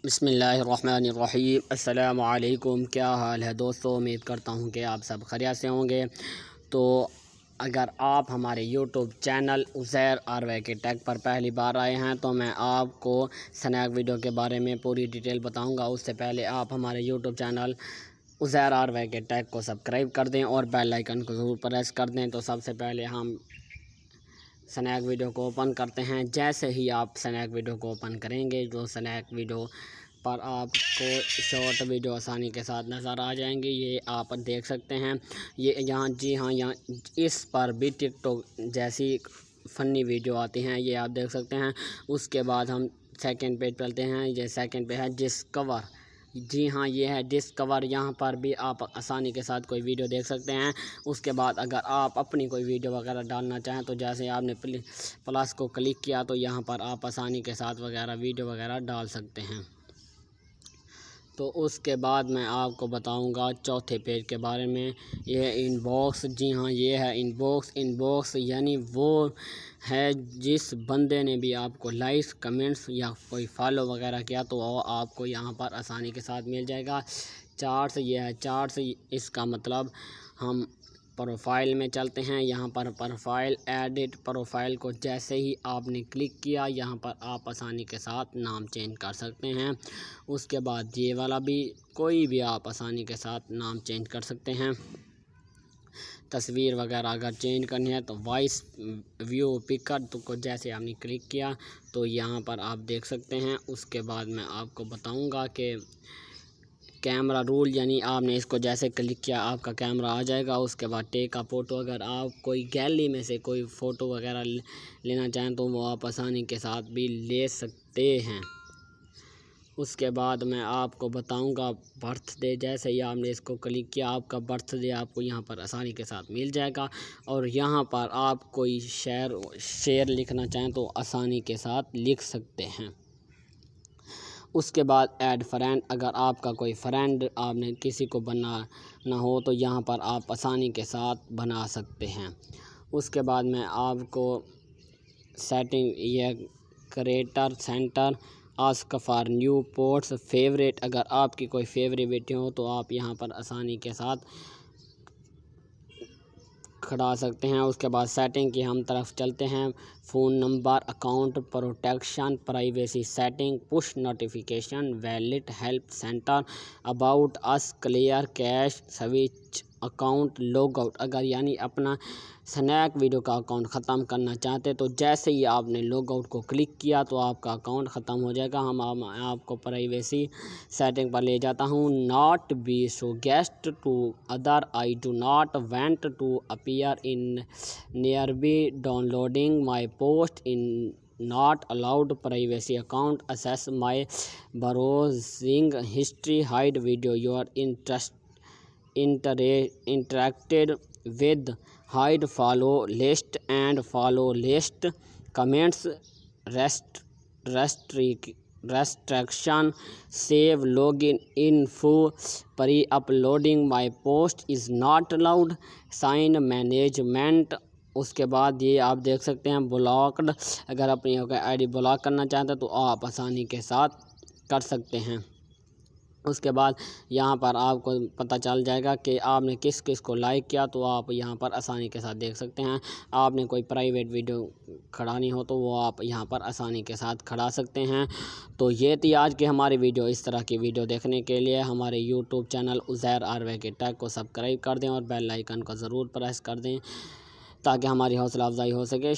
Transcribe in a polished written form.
بسم اللہ الرحمن الرحیم۔ السلام علیکم، کیا حال ہے دوستو؟ امید کرتا ہوں کہ آپ سب خیریت سے ہوں گے۔ تو اگر آپ ہمارے یوٹیوب چینل عزیر آر کے ٹیک پر پہلی بار آئے ہیں تو میں آپ کو سنیک ویڈیو کے بارے میں پوری ڈیٹیل بتاؤں گا۔ اس سے پہلے آپ ہمارے یوٹیوب چینل عزیر آر کے ٹیک کو سبسکرائب کر دیں اور بیل آئیکن کو ضرور پریس کر دیں۔ تو سب سے پہلے ہم سنیک ویڈیو کو اوپن کرتے ہیں۔ جیسے ہی آپ سنیک ویڈیو کو اوپن کریں گے جو سنیک ویڈیو پر آپ کو شارٹ ویڈیو آسانی کے ساتھ نظر آ جائیں گے، یہ آپ دیکھ سکتے ہیں۔ یہ یہاں اس پر بھی ٹک ٹاک جیسی فنی ویڈیو آتی ہیں، یہ آپ دیکھ سکتے ہیں۔ اس کے بعد ہم سیکنڈ پیج چلتے ہیں۔ یہ سیکنڈ پہ ہے ڈسکور۔ جی ہاں، یہ ہے ڈسکور۔ یہاں پر بھی آپ آسانی کے ساتھ کوئی ویڈیو دیکھ سکتے ہیں۔ اس کے بعد اگر آپ اپنی کوئی ویڈیو وغیرہ ڈالنا چاہیں تو جیسے آپ نے پلس کو کلک کیا تو یہاں پر آپ آسانی کے ساتھ ویڈیو وغیرہ ڈال سکتے ہیں۔ تو اس کے بعد میں آپ کو بتاؤں گا چوتھے پیج کے بارے میں۔ یہ ہے ان باکس۔ جی ہاں، یہ ہے ان باکس۔ ان باکس یعنی وہ ہے جس بندے نے بھی آپ کو لائکس، کمنٹس یا کوئی فالو وغیرہ کیا تو وہ آپ کو یہاں پر آسانی کے ساتھ مل جائے گا۔ چارٹس، یہ ہے چارٹس۔ اس کا مطلب ہم پروفائل میں چلتے ہیں۔ یہاں پر پروفائل، ایڈٹ پروفائل کو جیسے ہی آپ نے کلک کیا یہاں پر آپ آسانی کے ساتھ نام چینج کر سکتے ہیں۔ اس کے بعد یہ والا بھی کوئی بھی آپ آسانی کے ساتھ نام چینج کر سکتے ہیں۔ تصویر وغیرہ اگر چینج کرنی ہے تو وائس ویو پکر کو جیسے آپ نے کلک کیا تو یہاں پر آپ دیکھ سکتے ہیں۔ اس کے بعد میں آپ کو بتاؤں گا کہ کیمرہ رول، یعنی آپ نے اس کو جیسے کلک کیا آپ کا کیمرہ آ جائے گا۔ اس کے بعد ٹیک اے فوٹو، اگر آپ کوئی گیلری میں سے کوئی فوٹو وغیرہ لینا چاہیں تو وہ آپ آسانی کے ساتھ بھی لے سکتے ہیں۔ اس کے بعد میں آپ کو بتاؤں گا برتھ ڈے۔ جیسے ہی آپ نے اس کو کلک کیا آپ کا برتھ ڈے آپ کو یہاں پر آسانی کے ساتھ مل جائے گا، اور یہاں پر آپ کوئی شعر لکھنا چاہیں تو آسانی کے ساتھ لکھ سکتے ہیں۔ اس کے بعد ایڈ فرینڈ، اگر آپ کا کوئی فرینڈ آپ نے کسی کو بنانا ہو تو یہاں پر آپ آسانی کے ساتھ بنا سکتے ہیں۔ اس کے بعد میں آپ کو سیٹنگ، یہ creator centre, ask for new post, favourite, اگر آپ کی کوئی فیوریٹ ویڈیو ہو تو آپ یہاں پر آسانی کے ساتھ کھڑا سکتے ہیں۔ اس کے بعد سیٹنگ کی ہم طرف چلتے ہیں۔ Phone number, account protection, privacy setting, push notification, wallet help centre, about us, clear cache, switch account, log out, اگر یعنی اپنا سنیک ویڈیو کا اکاؤنٹ ختم کرنا چاہتے تو جیسے ہی آپ نے لاگ آؤٹ کو کلک کیا تو آپ کا اکاؤنٹ ختم ہو جائے گا۔ آپ کو پرائیویسی سیٹنگ پر لے جاتا ہوں۔ Not be show guest to other, I do not want to appear in nearby, downloading my post in not allowed, privacy account access my browsing history, hide video you are interacted with, hide follow list and follow list, comments restriction, save login info, pre uploading my post is not allowed, sign management. اس کے بعد یہ آپ دیکھ سکتے ہیں blocked, اگر اپنی آئی ڈی بلاک کرنا چاہتے ہیں تو آپ آسانی کے ساتھ کر سکتے ہیں۔ اس کے بعد یہاں پر آپ کو پتہ چل جائے گا کہ آپ نے کس کس کو لائک کیا تو آپ یہاں پر آسانی کے ساتھ دیکھ سکتے ہیں۔ آپ نے کوئی پرائیویٹ ویڈیو کھڑانی ہو تو وہ آپ یہاں پر آسانی کے ساتھ کھڑا سکتے ہیں۔ تو یہ تھی آج کی ہماری ویڈیو۔ اس طرح کی ویڈیو دیکھنے کے لیے ہمارے یوٹیوب چینل عزیر آر کے ٹیک کو سبسکرائب کر دیں اور بیل آئیکن کو ضرور پریس کر دیں تاکہ ہماری حوصلہ افزائی ہو سکے۔